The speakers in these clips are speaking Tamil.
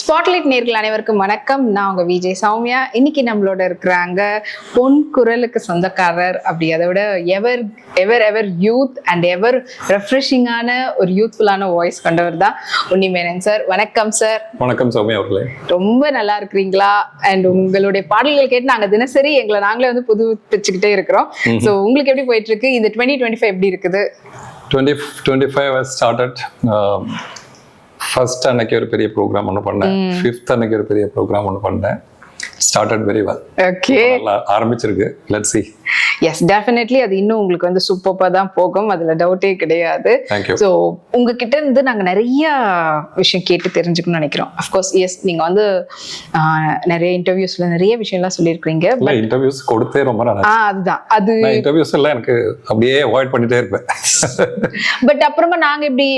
ஸ்பாட்லைட் நேர்கள் அனைவருக்கும் வணக்கம். நான் உங்க விஜய் சௌமியா. இன்னைக்கு நம்மளோட இருக்கிறாங்க பொன் குரலுக்கு சொந்தக்காரர், அப்படி அதை விட எவர் எவர் எவர் யூத் அண்ட் எவர் ரெஃப்ரெஷிங்கான ஒரு யூத்ஃபுல்லான வாய்ஸ் கொண்டவர் தான் உன்னிமேனன் சார். வணக்கம் சார். வணக்கம் சௌமியா அவர்களே. ரொம்ப நல்லா இருக்கிறீங்களா? அண்ட் உங்களுடைய பாடல்கள் கேட்டு நாங்க தினசரி நாங்களே வந்து புதுப்பிச்சுக்கிட்டே இருக்கிறோம். ஸோ உங்களுக்கு எப்படி போயிட்டு இருக்கு? இந்த 2025 எப்படி இருக்குது? 2025 has started. ஃபர்ஸ்ட் அன்னைக்கு ஒரு பெரிய ப்ரோக்ராம் ஒன்று பண்ணேன். 5th அன்னைக்கு ஒரு பெரிய ப்ரோக்ராம் ஒன்று பண்ணேன். Started very well. Okay. நல்லா ஆரம்பிச்சிருக்கு. Let's see. எஸ், டெஃபினெட்லி அது இன்னும் உங்களுக்கு வந்து சூப்பராக தான் போகும், அதுல டவுட்டே கிடையாது. ஸோ உங்ககிட்ட இருந்து நாங்க நிறைய விஷயம் கேட்டு தெரிஞ்சுக்கணும்னு நினைக்கிறோம். அஃப்கோர்ஸ் எஸ், நீங்க வந்து நிறைய இன்டர்வியூஸ்ல நிறைய விஷயம்லாம் சொல்லியிருக்கீங்க. இன்டர்வியூஸ் கொடுத்தே ரொம்ப நல்லா. அதுதான் அது இன்டர்வியூஸ் எல்லாம் எனக்கு அப்படியே அவாய்ட் பண்ணிட்டே இருப்பேன். பட் அப்புறமா நாங்க எப்படி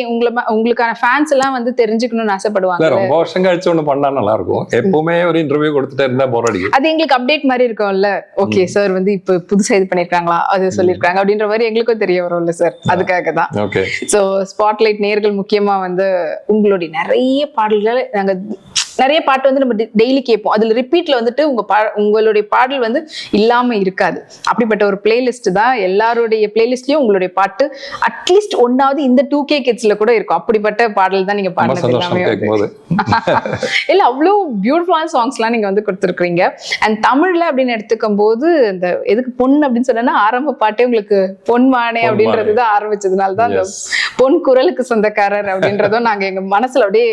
உங்களுக்கான ஃபேன்ஸ் எல்லாம் வந்து தெரிஞ்சுக்கணும்னு ஆசைப்படுவாங்க. ரொம்ப வருஷம் கழிச்சு ஒன்று பண்ணா நல்லா இருக்கும். எப்பவுமே ஒரு இன்டர்வியூ கொடுத்துட்டே இருந்தா போர் அடிக்கும். அது எங்களுக்கு அப்டேட் மாதிரி இருக்கும்ல. ஓகே சார் வந்து இப்போ புதுசா இது பண்ணிருக்காங்களா, அது சொல்லிருக்காங்க அப்படின்ற மாதிரி எங்களுக்கும் தெரிய வரும்ல சார். அதுக்காக தான். ஓகே. சோ ஸ்பாட்லைட் நேயர்கள் முக்கியமா வந்து உங்களுடைய நிறைய பாடல்கள், நாங்க நிறைய பாட்டு வந்து நம்ம டெய்லி கேட்போம். அதுல ரிப்பீட்ல வந்துட்டு உங்களுடைய பாடல் வந்து இல்லாம இருக்காது. அப்படிப்பட்ட ஒரு பிளேலிஸ்ட் தான். எல்லாருடைய பிளேலிஸ்ட்லயும் உங்களுடைய பாட்டு அட்லீஸ்ட் ஒன்னாவது இந்த 2K கிட்ஸ்ல கூட இருக்கும். அப்படிப்பட்ட பாடல் தான் நீங்க பாடுறது எல்லாமே. இல்ல, அவ்வளவு பியூட்டிஃபுல்லான சாங்ஸ் எல்லாம் நீங்க வந்து கொடுத்துருக்கீங்க. அண்ட் தமிழ்ல அப்படின்னு எடுத்துக்கும் போது இந்த எதுக்கு பொன் அப்படின்னு சொன்னா ஆரம்ப பாட்டே உங்களுக்கு பொன்மானே அப்படின்றதுதான் ஆரம்பிச்சதுனால தான் அந்த பொன் குரலுக்கு சொந்தக்காரர் அப்படின்றதும் நாங்க எங்க மனசுல அப்படியே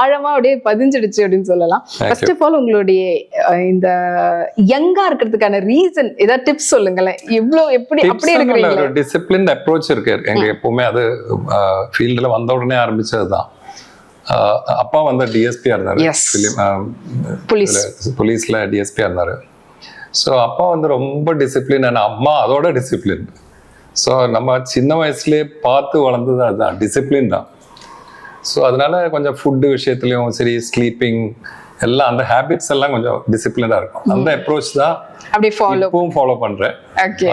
ஆழமா அப்படியே பதிஞ்சிடுச்சு அப்படின்னு சொல்லலாம். ஃபர்ஸ்ட் ஆஃப் ஆல் உங்களுடைய இந்த யங்கா இருக்கிறதுக்கான ரீசன் ஏதாவது டிப்ஸ் சொல்லுங்களேன். இவ்வளவு எப்படி இருக்கிறீங்க? ஒரு டிசிப்ளின் அப்ரோச் இருக்கு எங்க எப்பவுமே. அது ஃபீல்டுல வந்த உடனே ஆரம்பிச்சதுதான். அப்பா வந்து டிஎஸ்பியா இருந்தாரு, போலீஸ்ல டிஎஸ்பியா இருந்தாரு. ஸோ அப்பா வந்து ரொம்ப டிசிப்ளின், அம்மா அதோட டிசிப்ளின். ஸோ நம்ம சின்ன வயசுலேயே பார்த்து வளர்ந்தது அதுதான், டிசிப்ளின் தான். ஸோ அதனால கொஞ்சம் ஃபுட்டு விஷயத்துலையும் சரி, ஸ்லீப்பிங் எல்லாம் அந்த ஹேபிட்ஸ் எல்லாம் கொஞ்சம் டிசிப்ளினாக இருக்கும். அந்த அப்ரோச் தான் இப்பவும் ஃபாலோ பண்றேன்.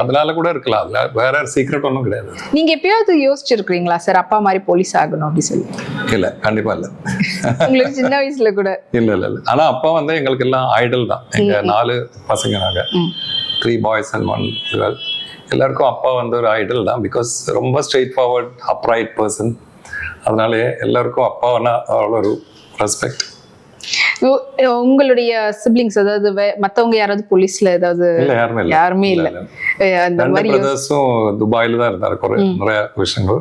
அதனால கூட இருக்கலாம், அதுல வேற சீக்ரெட் ஒன்றும் கிடையாது. நீங்க எப்பயாவது யோசிச்சிருக்கீங்களா சார் அப்பா மாதிரி போலீஸ் ஆகணும் அப்படி சொல்லி? இல்ல, கண்டிப்பா இல்ல. உங்களுக்கு சின்ன வயசுல கூட இல்ல. ஆனா அப்பா வந்து எங்களுக்கு எல்லாம் ஐடல் தான். எங்க 4 பசங்க, நாங்க 3 பாய்ஸ் அண்ட் 1 கேர்ள். எல்லாருக்கும் அப்பா வந்து ஒரு ஐடல் தான். பிகாஸ் ரொம்ப ஸ்ட்ரெயிட் ஃபார்வர்ட், அப்ரைட் பர்சன். அதனால எல்லாருக்கும் அப்பாவனா அவ்வளோ ஒரு ரெஸ்பெக்ட். உங்களுடைய சிப்லிங்ஸ் அதாவது மத்தவங்க யாராவது போலீஸ்ல ஏதாவது? யாருமே இல்ல. அந்த மாதிரி பிரதர்ஸும் துபாயில தான் இருந்தாரு. நிறைய விஷயங்கள்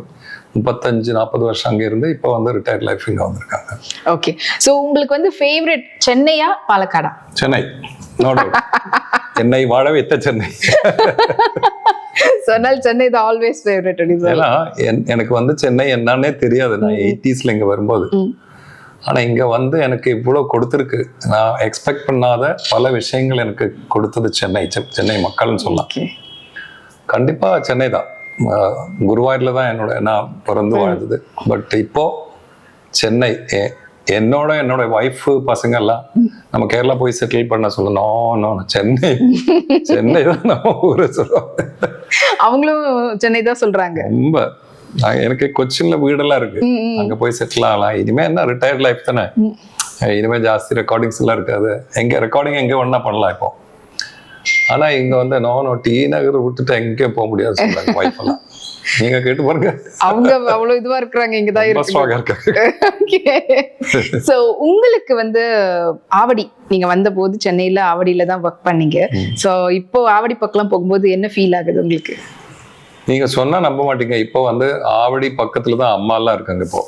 35-40 வருஷம் அங்க இருந்து இப்போ வந்து ரிட்டையர்ட் லைஃப் இங்க வந்திருக்காங்க. ஓகே. சோ உங்களுக்கு வந்து ஃபேவரட் சென்னையா பாலக்காடா? சென்னை. No doubt. சென்னை வாழ வைத்த சென்னை. சொன்னால் சென்னை தான் ஆல்வேஸ் ஃபேவரட். எனக்கு வந்து சென்னை என்னன்னே தெரியாது. நான் 80sல இங்க வரும்போது. ஆனா இங்க வந்து எனக்கு இவ்வளவு கொடுத்துருக்கு. நான் எக்ஸ்பெக்ட் பண்ணாத பல விஷயங்கள் எனக்கு கொடுத்தது சென்னை மக்கள்னு சொல்லலாம். கண்டிப்பா சென்னை தான். குருவாயூர்ல தான் நான் பிறந்து வாழ்ந்தது. பட் இப்போ சென்னை, என்னோட ஒய்ஃப் பசங்க எல்லாம் நம்ம கேரளா போய் செட்டில் பண்ண சொல்லணும். சென்னை தான் நம்ம ஊரை சொல்லுவோம். அவங்களும் சென்னை தான் சொல்றாங்க. ரொம்ப எனக்கு கொச்சின்ல வீடெல்லாம் இருக்கு, அங்க போய் செட்டில் ஆகலாம். இனிமே என்ன ரிட்டையர்ட் லைஃப் தானே, இனிமே ஜாஸ்தி ரெக்கார்டிங்ஸ் எல்லாம் இருக்காது. ரெக்கார்டிங் எங்க வேணா பண்ணலாம் இப்போ. ஆனா இங்க வந்து டி நகர் விட்டுட்டு எங்கேயும் போக முடியாது சொல்றாங்க ஒய்ஃப் எல்லாம். நீங்க கேட்டு பாருங்க, அவங்க அவ்வளவு இதுவா இருக்கிறாங்க, இங்கதான் இருக்காங்க. சோ உங்களுக்கு வந்து ஆவடி, நீங்க வந்த போது சென்னையில ஆவடியில தான் ஒர்க் பண்ணீங்க. சோ இப்போ ஆவடி பக்கம் போகும்போது என்ன ஃபீல் ஆகுது உங்களுக்கு? நீங்க சொன்னா நம்ப மாட்டீங்க, இப்போ வந்து ஆவடி பக்கத்துலதான் அம்மா எல்லாம் இருக்காங்க. இப்போ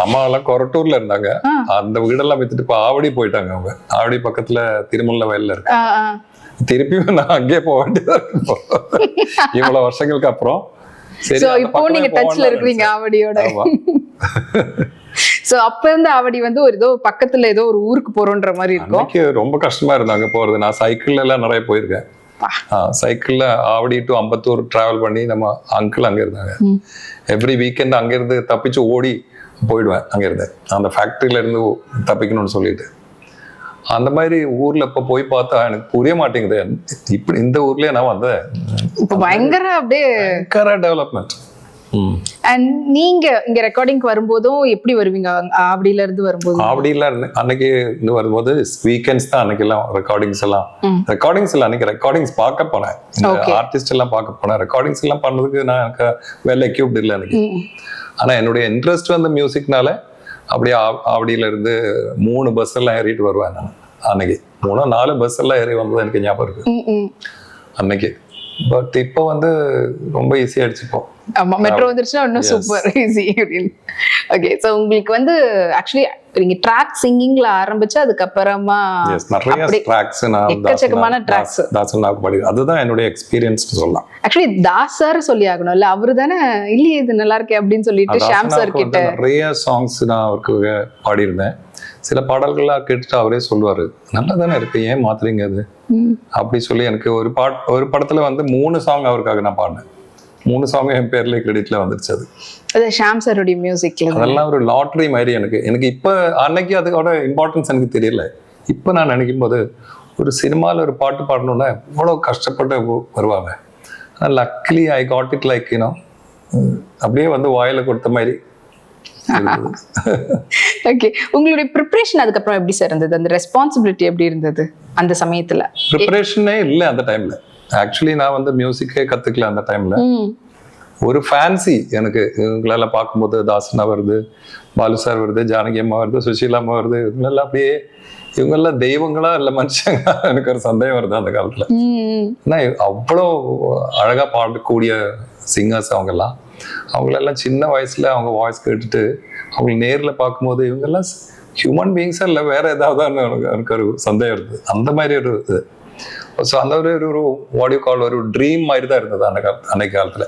அம்மா எல்லாம் கொரட்டூர்ல இருந்தாங்க, அந்த வீடெல்லாம் வித்துட்டு இப்போ ஆவடி போயிட்டாங்க. அவங்க ஆவடி பக்கத்துல திருமுல்ல வயல்ல இருக்காங்க. திருப்பியும் நான் அங்கேயே போக வேண்டியதா இருக்கு இவ்வளவு வருஷங்களுக்கு அப்புறம். சோ இப்போ நீங்க டச்ல இருக்கீங்க ஆவடியோட. சோ அப்ப இருந்து ஆவடி வந்து ஒரு ஏதோ பக்கத்துல ஏதோ ஒரு ஊருக்கு போறோன்ற மாதிரி இருக்கும். ரொம்ப கஷ்டமா இருந்தாங்க போறது. நான் சைக்கிள்ல எல்லாம் நிறைய போயிருக்கேன். சைக்கிள்ல ஆவடி டு அம்பத்தூர் டிராவல் பண்ணி, நம்ம அங்கிள் அங்க இருந்தாங்க. எவ்ரி வீக்கெண்ட் அங்க இருந்து தப்பிச்சு ஓடி போயிடுவேன். அங்க இருந்து அந்த ஃபேக்டரியில இருந்து தப்பிக்கணும்னு சொல்லிட்டு. அந்த மாதிரி ஊர்ல இப்ப போய் பார்த்தா எனக்கு புரிய மாட்டேங்குது. இப்படி இந்த ஊர்லயே நான் வந்தேன். இப்ப பயங்கர அப்படியே டெவலப்மெண்ட். அண்ட் நீங்க இங்க ரெக்கார்டிங்க்கு வரும்போதும் எப்படி வருவீங்க? ஆவடியில இருந்து வரும்போது? ஆவடியில அன்னைக்கு இருந்து வரும்போது வீக்கெண்ட்ஸ் தான் அன்னைக்கு எல்லாம் ரெக்கார்டிங்ஸ் இல்ல, அன்னைக்கு ரெக்கார்டிங்ஸ் பார்க்க போனேன், ஆர்டிஸ்ட் எல்லாம் பார்க்க போனேன். ரெக்கார்டிங்ஸ் எல்லாம் பண்ணதுக்கு நான் எனக்கு வெல் எக்யூப்ட் இல்லை அன்னைக்கு. ஆனா என்னுடைய இன்ட்ரெஸ்ட் வந்து மியூசிக்னால அப்படியே ஆவடியில இருந்து 3 பஸ் எல்லாம் ஏறிட்டு வருவேன் நான். அன்னைக்கு 3-4 பஸ் எல்லாம் ஏறி வந்தது எனக்கு ஞாபகம் இருக்கு அன்னைக்கு. பட் இப்போ வந்து ரொம்ப ஈஸியா அடிச்சுப்போம். ஆமா, மெட்ரோ வந்துருச்சுன்னா இன்னும் சூப்பர் ஈஸி அப்படின்னு. ஓகே, சோ உங்களுக்கு வந்து ஆக்சுவலி நீங்க ட்ராக் சிங்கிங்ல ஆரம்பிச்சு அதுக்கப்புறமா நிறைய ட்ராக்ஸ் நான் எக்கச்சக்கமான ட்ராக்ஸ் தாசனாக்கு பாடி, அதுதான் என்னோட எக்ஸ்பீரியன்ஸ் சொல்லலாம். ஆக்சுவலி தாசர் சொல்லி ஆகணும்ல, அவரு தானே இல்லையே இது நல்லா இருக்கே அப்படின்னு சொல்லிட்டு ஷாம் சார் கிட்ட நிறைய சாங்ஸ் நான் அவருக்கு பாடியிருந்தேன். சில பாடல்கள்லாம் கேட்டுட்டு அவரே சொல்லுவாரு, நல்லா தானே இருக்கு, ஏன் மாத்துறீங்க அது அப்படி சொல்லி. எனக்கு ஒரு படத்துல வந்து 3 சாங் அவருக்காக நான் பாடினேன். 3 சாங் என் பேர்ல கிரெடிட்ல வந்துருச்சு. அது ஷாம் சாருடைய மியூசிக்ல அதெல்லாம் ஒரு லாட்டரி மாதிரி. எனக்கு இப்ப அன்னைக்கு அதோட இம்பார்ட்டன்ஸ் எனக்கு தெரியல. இப்ப நான் நினைக்கும் போது ஒரு சினிமால ஒரு பாட்டு பாடணும்னா இவ்வளவு கஷ்டப்பட்டு வருவாங்க. Luckily I got it like you know, அப்படியே வந்து வாயில கொடுத்த மாதிரி. ஓகே, உங்களுடைய ப்ரிப்பரேஷன் அதுக்கப்புறம் எப்படி சார் இருந்தது? அந்த ரெஸ்பான்சிபிலிட்டி எப்படி இருந்தது அந்த சமயத்துல? ப்ரிப்பரேஷனே இல்லை அந்த டைம்ல. ஆக்சுவலி நான் வந்து மியூசிக்கே கத்துக்கல அந்த டைம்ல. ஒரு ஃபேன்சி எனக்கு இவங்களெல்லாம் பார்க்கும்போது, தாசனா வருது, பாலு சார் வருது, ஜானகி அம்மா வருது, சுஷீலா அம்மா வருது, இவங்களெல்லாம் அப்படியே இவங்கெல்லாம் தெய்வங்களா இல்லை மனுஷங்க எனக்கு ஒரு சந்தேகம் வருது அந்த காலத்துல. ஏன்னா அவ்வளோ அழகா பாடக்கூடிய சிங்கர்ஸ் அவங்கெல்லாம். அவங்களெல்லாம் சின்ன வயசுல அவங்க வாய்ஸ் கேட்டுட்டு அவங்க நேர்ல பார்க்கும்போது இவங்கெல்லாம் ஹியூமன் பீயிங்ஸா இல்லை வேற ஏதாவது எனக்கு ஒரு சந்தேகம் இருந்தது. அந்த மாதிரி ஒரு இது. ஸோ அந்த ஒரு வாடியோ கால் ஒரு ட்ரீம் மாதிரி தான் இருந்தது அன்னைக்கு காலத்துல.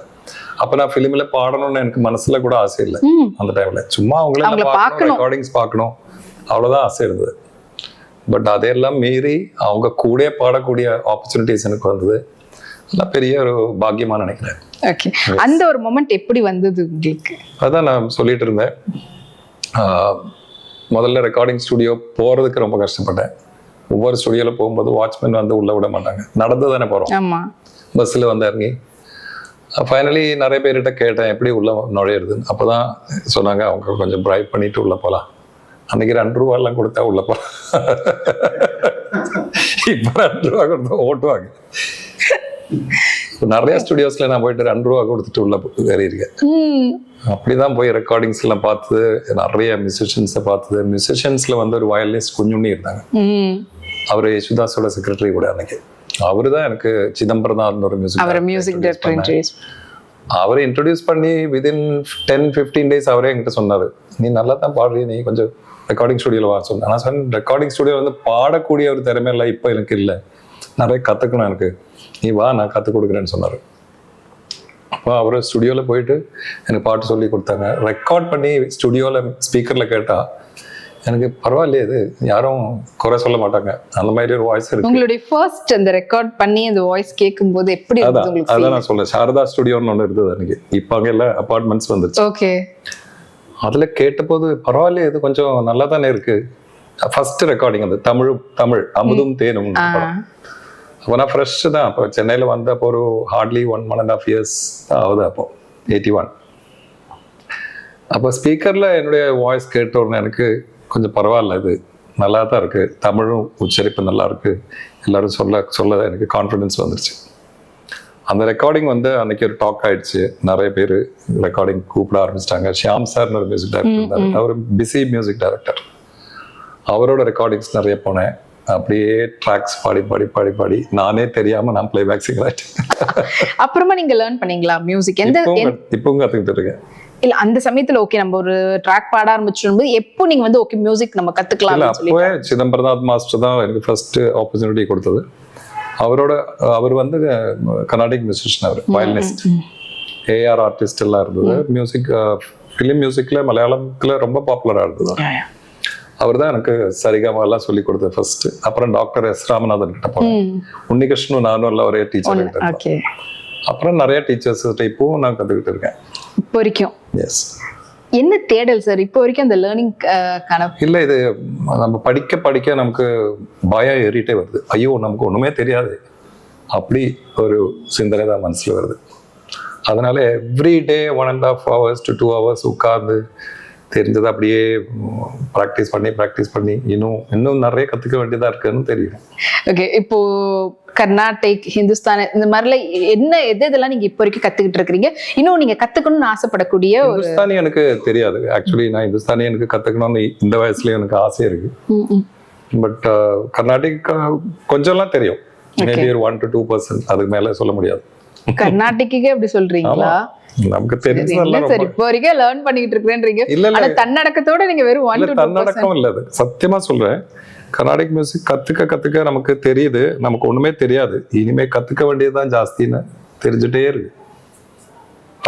அப்ப நான் ஃபிலிம்ல பாடணும்னு எனக்கு மனசுல கூட ஆசை இல்லை அந்த டைம்ல. சும்மா அவங்கள ரெக்கார்டிங்ஸ் பார்க்கணும் அவ்வளவுதான் ஆசை இருந்தது. பட் அதையெல்லாம் மீறி அவங்க கூட பாடக்கூடிய ஆப்பர்ச்சுனிட்டிஸ் எனக்கு வந்தது. அதெல்லாம் பெரிய ஒரு பாக்கியமா நினைக்கிறேன். ஓகே, அந்த ஒரு மொமெண்ட் எப்படி வந்தது உங்களுக்கு? அதான் நான் சொல்லிட்டு இருந்தேன். முதல்ல ரெக்கார்டிங் ஸ்டுடியோ போறதுக்கு ரொம்ப கஷ்டப்பட்டேன். ஒவ்வொரு ஸ்டுடியோல போகும்போது வாட்ச்மேன் வந்து உள்ள விட மாட்டாங்க, நடந்து தானே போறோம், பஸ்ல வந்து இறங்கி. ஃபைனலி நிறைய பேர்கிட்ட கேட்டேன் எப்படி உள்ள நுழையிறதுன்னு. அப்போதான் சொன்னாங்க அவங்க கொஞ்சம் பிரைப் பண்ணிட்டு உள்ள போகலாம். அன்னைக்கு 2 ரூபாயெல்லாம் கொடுத்தா உள்ள போகலாம். இப்போ 2 ரூபா கொடுத்தா ஓட்டுவாங்க. நிறைய ஸ்டுடியோஸ்ல நான் போயிட்டு 2 ரூபா கொடுத்துட்டு உள்ள ஏறி இருக்கேன். அப்படிதான் போய் ரெக்கார்டிங்ஸ் எல்லாம் பார்த்தது, நிறைய மியூசிஷியன்ஸை பார்த்தது. மியூசிஷியன்ஸ்ல வந்து ஒரு வயலினிஸ்ட் குஞ்சுண்ணி இருந்தாங்க, அவரு யேசுதாஸோட செக்ரட்டரி கூட. அன்னைக்கு அவரு தான் எனக்கு சிதம்பரம் ஒரு மியூசிக் டைரக்டர். அவரை இன்ட்ரோடியூஸ் பண்ணி விதின் 10-15 days அவரே என்கிட்ட சொன்னாரு, நீ நல்லா தான் பாடுறீ, நீ கொஞ்சம் ரெக்கார்டிங் ஸ்டுடியோல வா சொன்ன. நான் சொன்னேன், ரெக்கார்டிங் ஸ்டுடியோ வந்து பாடக்கூடிய ஒரு திறமை இல்லை இப்போ எனக்கு இல்லை, நிறைய கத்துக்கணும் எனக்கு, நீ வா நான் கற்றுக் கொடுக்குறேன்னு சொன்னார். அப்போ அவர் ஸ்டுடியோவில் போயிட்டு எனக்கு பாட்டு சொல்லி கொடுத்தாங்க. ரெக்கார்ட் பண்ணி ஸ்டுடியோவில் ஸ்பீக்கரில் கேட்டால் எனக்கு பரவாயில்லையே, இது யாரும் குறை சொல்ல மாட்டாங்க, அந்த மாதிரி ஒரு வாய்ஸ் இருக்கு. உங்களுடைய ஃபர்ஸ்ட் அந்த ரெக்கார்ட் பண்ணி அந்த வாய்ஸ் கேட்கும்போது எப்படி இருந்தது? அதான் நான் சொல்ல, சாரதா ஸ்டுடியோன்னு ஒன்று இருந்தது அன்னைக்கு. இப்போ அங்கே எல்லாம் அப்பார்ட்மெண்ட்ஸ் வந்துச்சு. ஓகே, அதில் கேட்டபோது பரவாயில்லையே, இது கொஞ்சம் நல்லா தானே இருக்கு. ஃபர்ஸ்ட் ரெக்கார்டிங் அந்த தமிழ் அமுதும் தேனும் படம். அப்போ நான் ஃப்ரெஷ் தான். அப்போ சென்னையில் வந்து அப்போ ஒரு ஹார்ட்லி 1.5 years தான் ஆகுது. அப்போ 81. அப்போ ஸ்பீக்கரில் என்னுடைய வாய்ஸ் கேட்ட உடனே எனக்கு கொஞ்சம் பரவாயில்ல, இது நல்லா தான் இருக்கு, தமிழும் உச்சரிப்பு நல்லா இருக்கு, எல்லாரும் சொல்ல எனக்கு கான்ஃபிடென்ஸ் வந்துருச்சு. அந்த ரெக்கார்டிங் வந்து அன்னைக்கு ஒரு டாக் ஆயிடுச்சு. நிறைய பேர் ரெக்கார்டிங் கூப்பிட ஆரம்பிச்சிட்டாங்க. ஷியாம் சார்னு ஒரு மியூசிக் டைரக்டர் இருந்தார், அவர் பிஸி மியூசிக் டைரக்டர். அவரோட ரெக்கார்டிங்ஸ் நிறைய போனேன். அப்படியே ட்ராக்ஸ் பாடி நானே தெரியாம நான் பிளேபேக் சிங்கர் ஆயிட்டேன். அப்புறமா நீங்க லேர்ன் பண்ணீங்களா மியூசிக்? இப்பவும் கத்துக்கிட்டு இருக்கேன். இல்ல அந்த சமயத்துல ஓகே நம்ம ஒரு ட்ராக் பாட ஆரம்பிச்சிடும்போது எப்போ நீங்க வந்து ஓகே மியூசிக் நம்ம கத்துக்கலாம்? அப்பவே சிதம்பரநாத் மாஸ்டர் தான் எனக்கு ஃபர்ஸ்ட் ஆப்பர்ச்சுனிட்டி கொடுத்தது. அவர் வந்து கர்நாடிக் மியூசிஷியன், அவர் வயலினிஸ்ட், ஏஆர் ஆர்டிஸ்ட் எல்லாம் இருந்தது. மியூசிக் ஃபிலிம் மியூசிக்ல மலையாளத்துல ரொம்ப பாப்புலரா இருந்தது. அவர் தான் எனக்கு சரிகமா எல்லாம் சொல்லி கொடுத்தது ஃபர்ஸ்ட். அப்புறம் டாக்டர் எஸ் ராமநாதன் கிட்ட போனேன். உன்னிகிருஷ்ணன் நானும் எல்லாம் ஒரே டீச்சர் கிட்ட. அப்புறம் நிறைய டீச்சர்ஸ் இப்பவும் நான் கத்துக்கிட்டு இருக்கேன் இப்போ வரைக்கும். எஸ். என்ன தேடல் சார் இப்போ வரைக்கும் அந்த லேர்னிங் இல்ல, இது நம்ம படிக்க நமக்கு பயம் ஏறிட்டே வருது. ஐயோ நமக்கு ஒண்ணுமே தெரியாது, அப்படி ஒரு சிந்தனை தான் மனசுல வருது. அதனால every day 1.5 hours to 2 hours உட்கார்ந்து தெரிஞ்சதை அப்படியே ப்ராக்டிஸ் பண்ணி இன்னும் நிறைய கற்றுக்க வேண்டியதாக இருக்குன்னு தெரியும். ஓகே, இப்போ கர்நாடிக், ஹிந்துஸ்தான் இந்த மாதிரிலாம் எதெல்லாம் நீங்க இப்போ வரைக்கும் கத்துக்கிட்டு இருக்கிறீங்க, இன்னும் நீங்க கத்துக்கணும்னு ஆசைப்படக்கூடிய? ஹிந்துஸ்தானி எனக்கு தெரியாது ஆக்சுவலி. நான் ஹிந்துஸ்தானி எனக்கு கத்துக்கணும்னு இந்த வயசுல எனக்கு ஆசை இருக்கு. பட் கர்நாடிக் கொஞ்சம்லாம் தெரியும். மேபி ஒரு 1 to 2%, அதுக்கு மேல சொல்ல முடியாது. கர்நாடிக்கே அப்படி சொல்றீங்களா? நமக்கு தெரிஞ்சதெல்லாம் சரி, இப்போ வரைக்கும் லேர்ன் பண்ணிட்டு இருக்கேன்றீங்க. ஆனா தன்னடக்கத்தோட நீங்க வெறும் 1 to 2%. தன்னடக்கம் இல்ல, அது சத்தியமா சொல்றேன். கர்நாடிக் மியூசிக் கத்துக்க நமக்கு தெரியுது, நமக்கு ஒண்ணுமே தெரியாது. இனிமே கத்துக்க வேண்டியதுதான் ஜாஸ்தின்னு தெரிஞ்சுட்டே இருக்கு.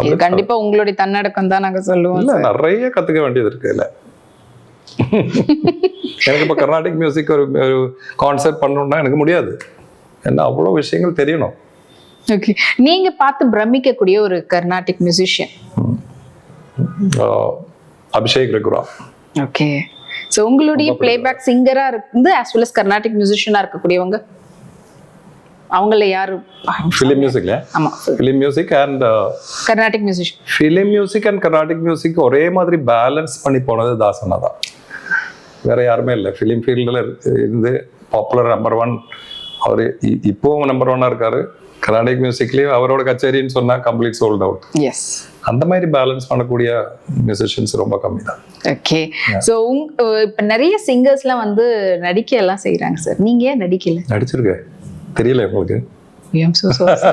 இது கண்டிப்பா உங்களுடைய தன்னடக்கம் தான் நாங்க சொல்லுவோம். இல்ல, நிறைய கத்துக்க வேண்டியது இருக்கு. இல்ல எனக்கு இப்ப கர்நாடிக் மியூசிக் ஒரு கான்சர்ட் பண்ணணும்னா எனக்கு முடியாது. என்ன அவ்வளவு விஷயங்கள் தெரியணும். ஓகே, நீங்க பார்த்து பிரமிக்கக்கூடிய ஒரு கர்நாடிக் மியூசிஷியன்? அபிஷேக் ரகுரா. ஓகே, சோ உங்களுடைய பிளேபேக் சிங்கரா இருந்து as well as கர்நாடிக் மியூசிஷியனா இருக்கக்கூடியவங்க அவங்கள யாரு? ஃபிலிம் மியூசிக்ல? ஆமா, film music and Carnatic musician. Film music and Carnatic music ஒரே மாதிரி பேலன்ஸ் பண்ணி போனது தாசனா தான். வேற யாருமே இல்லை. ஃபிலிம் ஃபீல்டில் இருந்து பாப்புலர் நம்பர் 1 அவர், இப்போவும் நம்பர் 1 இருக்காரு. கர்நாடிக் மியூசிக்லயும் அவரோட கச்சேரின்னு சொன்னா கம்ப்ளீட் சோல்ட் அவுட். எஸ், அந்த மாதிரி பேலன்ஸ் பண்ணக்கூடிய மியூசிஷியன்ஸ் ரொம்ப கம்மி தான். ஓகே, சோ இப்ப நிறைய சிங்கர்ஸ்லாம் வந்து நடிக்க எல்லாம் செய்யறாங்க சார், நீங்க ஏன் நடிக்கல? நடிச்சிருக்க தெரியல உங்களுக்கு? I am so sorry sir.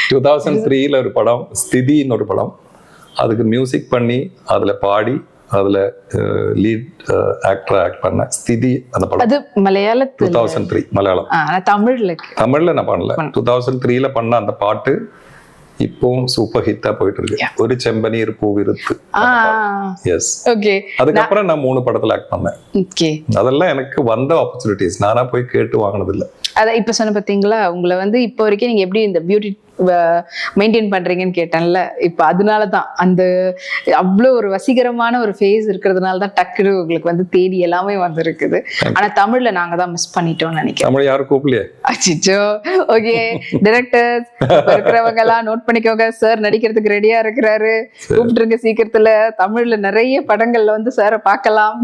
2003ல ஒரு படம், ஸ்திதின்னு ஒரு படம், அதுக்கு மியூசிக் பண்ணி அதுல பாடி அதுல லீட் ஆக்டர் ஆக்ட் பண்ண ஸ்திதி அந்த படம். அது மலையாளத்துல? 2003 மலையாளம். தமிழ்ல நான் பண்ணல. 2003ல பண்ண அந்த பாட்டு இப்பவும் சூப்பர் ஹிட்டா போயிட்டு இருக்கு. ஒரு செம்பனீர் பூவிருத்து. S, okay. அதுக்கப்புறம் நான் 3 படத்துல ஆக்ட் பண்ணேன். ஓகே, அதெல்லாம் எனக்கு வந்த ஆப்பர்ச்சுனிட்டிஸ், நானா போய் கேட்டு வாங்கினது இல்ல. அதான் இப்ப சொன்ன பாத்தீங்களா, உங்களை வந்து இப்போ வரைக்கும் நீங்க எப்படி இந்த பியூட்டி மெயின்டைன் பண்றீங்கன்னு கேட்டேன்ல, இப்ப அதனாலதான் அந்த அவ்வளோ ஒரு வசீகரமான ஒரு ஃபேஸ் இருக்கிறதுனால தான் டக்குனு உங்களுக்கு வந்து தேடி எல்லாமே வந்து இருக்குது. ஆனா தமிழ்ல நாங்க தான் மிஸ் பண்ணிட்டோம்னு நினைக்கிறேன். தமிழ் யாரும் கூப்பிடலையே? அச்சோ, ஓகே டைரக்டர்ஸ் இருக்கிறவங்க எல்லாம் நோட் பண்ணிக்கோங்க, சார் நடிக்கிறதுக்கு ரெடியா இருக்கிறாரு, கூப்பிட்டுருங்க சீக்கிரத்துல. தமிழ்ல நிறைய படங்கள்ல வந்து சாரை பார்க்கலாம்.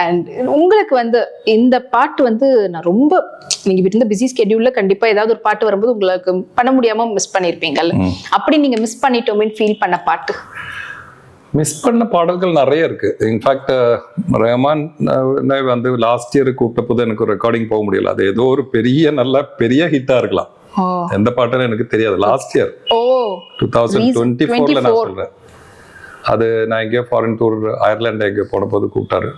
அண்ட் உங்களுக்கு வந்து இந்த பாட்டு வந்து நான் ரொம்ப, நீங்க இருந்த பிஸி ஸ்கெடியூல்ல கண்டிப்பா ஏதாவது ஒரு பாட்டு வரும்போது உங்களுக்கு பண்ண முடியாம மிஸ் பண்ணிருப்பீங்கல்ல, அப்படி நீங்க மிஸ் பண்ணிட்டோமே ஃபீல் பண்ண பாட்டு? மிஸ் பண்ண பாடல்கள் நிறைய இருக்கு. இன்ஃபேக்ட் ரஹ்மான் வந்து லாஸ்ட் இயர் கூப்பிட்ட போது எனக்கு ரெக்கார்டிங் போக முடியல. அது ஏதோ ஒரு பெரிய ஹிட்டா இருக்கலாம். எந்த பாட்டுன்னு எனக்கு தெரியாது. லாஸ்ட் இயர் 2024ல நான் சொல்றேன். அது நான் எங்கேயோ ஃபாரின் டூர் அயர்லாந்து எங்கேயோ போன போது கூப்பிட்டாரு.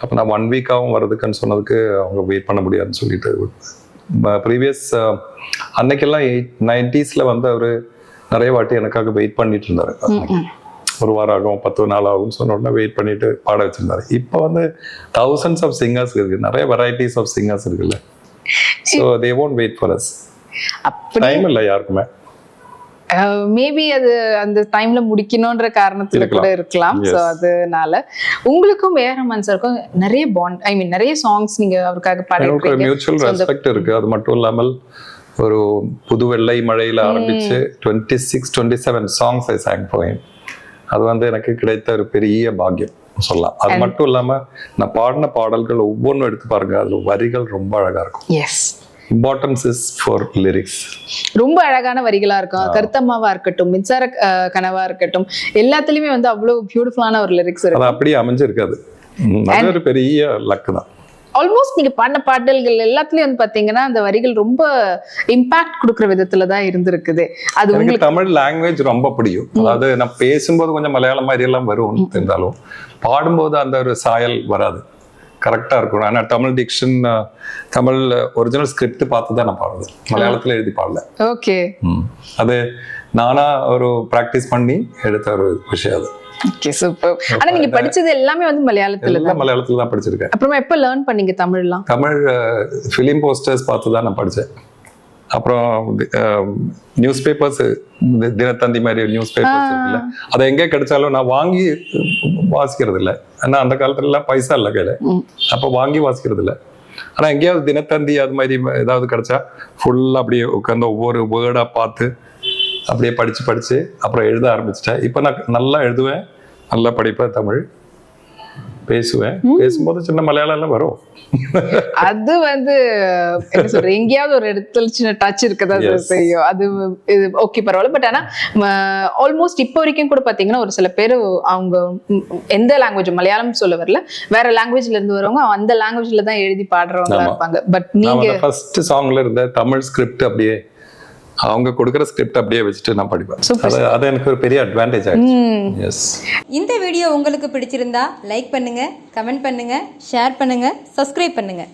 அப்போ நான் 1 வீக்காகவும் வர்றதுக்குன்னு சொன்னதுக்கு அவங்க வெயிட் பண்ண முடியாதுன்னு சொல்லிட்டு, ப்ரீவியஸ் அன்னைக்கெல்லாம் 90sல வந்து அவரு நிறைய வாட்டி எனக்காக வெயிட் பண்ணிட்டு இருந்தாரு. 1 வாரம் ஆகும், 10 நாள் ஆகும் சொன்ன உடனே வெயிட் பண்ணிட்டு பாட வச்சிருந்தாரு. இப்போ வந்து thousands of singers இருக்கு, நிறைய வெரைட்டிஸ் ஆஃப் சிங்கர்ஸ் இருக்குல்ல. So they won't wait for us. Time இல்லை யாருக்குமே. மேபி அது அந்த டைம்ல முடிக்கணும்ன்ற காரணத்துல கூட இருக்கலாம். சோ அதனால உங்களுக்கும் ரஹ்மான் சாருக்கும் நிறைய பாண்ட், ஐ மீன் நிறைய சாங்ஸ் நீங்க அவருக்காக பாடிருக்கீங்க. மியூச்சுவல் ரெஸ்பெக்ட் இருக்கு. அது மட்டும் இல்லாமல் ஒரு புது வெள்ளை மழையில ஆரம்பிச்சு 26-27 songs I sang for him. அது வந்து எனக்கு கிடைத்த ஒரு பெரிய பாக்கியம் சொல்லலாம். அது மட்டும் இல்லாம நான் பாடின பாடல்கள் ஒவ்வொன்றும் எடுத்து பாருங்க, அதுல வரிகள் ரொம்ப அழகா இருக்கும். Yes, importance is for lyrics. ரொம்ப அழகான வரிகளா இருக்கும். கருத்தம்மாவா இருக்கட்டும், மின்சார கனவா இருக்கட்டும், எல்லாத்துலயுமே வந்து அவ்வளவு பியூட்டிஃபுல்லான ஒரு லிரிக்ஸ் இருக்கு. அது அப்படியே அமைஞ்சிருக்காது. அது ஒரு பெரிய லக்கு தான். ஆல்மோஸ்ட் நீங்க பாடின பாடல்கள் எல்லாத்துலயும் வந்து பாத்தீங்கன்னா அந்த வரிகள் ரொம்ப இம்பாக்ட் கொடுக்குற விதத்துல தான் இருந்திருக்குது. அது உங்களுக்கு தமிழ் லாங்குவேஜ் ரொம்ப பிடிக்கும். அதாவது நான் பேசும்போது கொஞ்சம் மலையாளம் மாதிரி எல்லாம் வரும் இருந்தாலும், பாடும்போது அந்த ஒரு சாயல் வராது, கரெக்டா இருக்கணும். ஆனா Tamil diction, Tamil original script பார்த்து தான் நான் பாடுறது, மலையாளத்துல எழுதி பாடல. ஓகே, அது நானா ஒரு பிராக்டிஸ் பண்ணி எடுத்த ஒரு விஷயம் அது. Okay, super. ஆனா நீங்க படிச்சது எல்லாமே வந்து மலையாளத்துல தான் படிச்சிருக்கேன். அப்புறமா எப்ப லேர்ன் பண்ணீங்க தமிழ்லாம்? தமிழ் ஃபிலிம் போஸ்டர்ஸ் பார்த்து தான் நான் படிச்சேன். அப்புறம் நியூஸ் பேப்பர்ஸ், தினத்தந்தி மாதிரி நியூஸ் பேப்பர்ஸ் இருக்குல்ல, அதை எங்கே கிடைச்சாலும் நான் வாங்கி வாசிக்கிறது இல்லை. ஏன்னா அந்த காலத்துல எல்லாம் பைசா இல்லை கையில, அப்போ வாங்கி வாசிக்கிறது இல்லை. ஆனா எங்கேயாவது தினத்தந்தி அது மாதிரி ஏதாவது கிடைச்சா ஃபுல்லா அப்படியே உட்காந்து ஒவ்வொரு வேர்டா பார்த்து அப்படியே படிச்சு அப்புறம் எழுத ஆரம்பிச்சிட்டேன். இப்போ நான் நல்லா எழுதுவேன், நல்லா படிப்பேன், தமிழ் பேசுவேன். பேசும்போது சின்ன மலையாளம் எல்லாம் வரும். அது வந்து என்ன சொல்ற, எங்கேயாவது ஒரு இடத்துல சின்ன டச் இருக்கதா செய்யும். அது ஓகே பரவாயில்ல. பட் ஆனா ஆல்மோஸ்ட் இப்போ வரைக்கும் கூட பாத்தீங்கன்னா ஒரு சில பேர் அவங்க எந்த லாங்குவேஜ், மலையாளம் சொல்ல வரல, வேற லாங்குவேஜ்ல இருந்து வரவங்க அந்த லாங்குவேஜ்ல தான் எழுதி பாடுறவங்களா இருப்பாங்க. பட் நீங்க ஃபர்ஸ்ட் சாங்ல இருந்த தமிழ் ஸ்கிரிப்ட் அப்படியே அவங்க கொடுக்குற ஸ்கிரிப்ட் அப்படியே வச்சுட்டு நான் படிப்பேன். அது எனக்கு ஒரு பெரிய அட்வான்டேஜ் ஆயிடுச்சு. எஸ். இந்த வீடியோ உங்களுக்கு பிடிச்சிருந்தா லைக் பண்ணுங்க, கமெண்ட் பண்ணுங்க, ஷேர் பண்ணுங்க, சப்ஸ்கிரைப் பண்ணுங்க.